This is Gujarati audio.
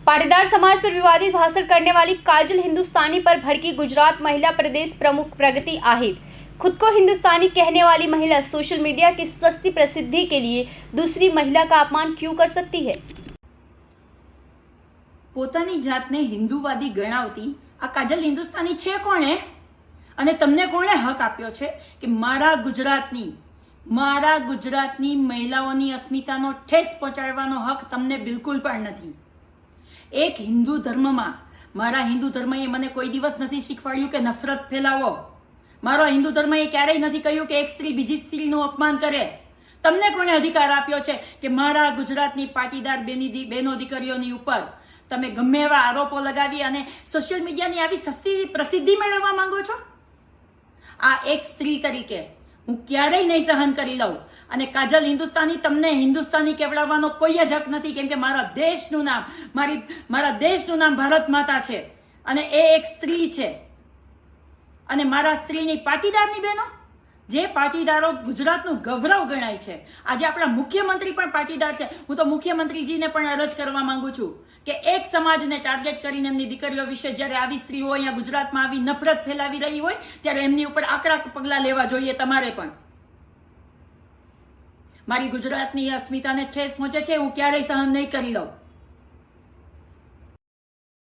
पाटीदार समाज पर विवादित भाषण करने वाली काजल हिंदुस्तानी पर भड़की गुजरात महिला प्रदेश प्रमुख प्रगति आहिर। खुद को हिंदुस्तानी कहने वाली महिला सोशल मीडिया की सस्ती प्रसिद्धि के लिए दूसरी महिला का अपमान क्यों कर सकती है? પોતાની જાતને હિન્દુવાદી ગણાવતી આ કાજલ હિન્દુસ્તાની છે કોણે? અને તમને કોણે હક આપ્યો છે કે મારા ગુજરાતની મહિલાઓની અસ્મિતાનો ઠેસ પહોંચાડવાનો હક તમને બિલકુલ પણ નથી। એક હિન્દુ ધર્મમાં મારા હિન્દુ ધર્મએ મને કોઈ દિવસ નથી શીખવાડ્યું કે નફરત ફેલાવો। મારો હિન્દુ ધર્મએ ક્યારેય નથી કહ્યું કે એક સ્ત્રી બીજી સ્ત્રીનું અપમાન કરે। તમને કોણે અધિકાર આપ્યો છે કે મારા ગુજરાતની પાટીદાર બેનો દીકરીઓની ઉપર તમે ગમે એવા આરોપો લગાવી અને સોશિયલ મીડિયાની આવી સસ્તી પ્રસિદ્ધિ મેળવવા માંગો છો? આ એક સ્ત્રી તરીકે હું ક્યારેય નહીં સહન કરી લઉં। અને કાજલ હિન્દુસ્તાની તમને હિન્દુસ્તાની કહેવડાવવાનો કોઈ જ હક નથી, કેમ કે મારા દેશનું નામ ભારત માતા છે અને એ એક સ્ત્રી છે। અને મારા સ્ત્રીની પાટીદારની બહેનો, જે પાટીદારો ગુજરાતનું ગૌરવ ગણાય છે, આજે આપણા મુખ્યમંત્રી પણ પાટીદાર છે। હું તો મુખ્યમંત્રીજીને પણ અરજ કરવા માંગુ છું કે એક સમાજને ટાર્ગેટ કરીને એમની દીકરીઓ વિશે જ્યારે આવી સ્ત્રીઓ અહીંયા ગુજરાતમાં આવી નફરત ફેલાવી રહી હોય ત્યારે એમની ઉપર આકરા પગલાં લેવા જોઈએ। તમારે પણ મારી ગુજરાતની અસ્મિતાને ઠેસ પહોંચે છે, હું ક્યારેય સહન નહીં કરી લઉં।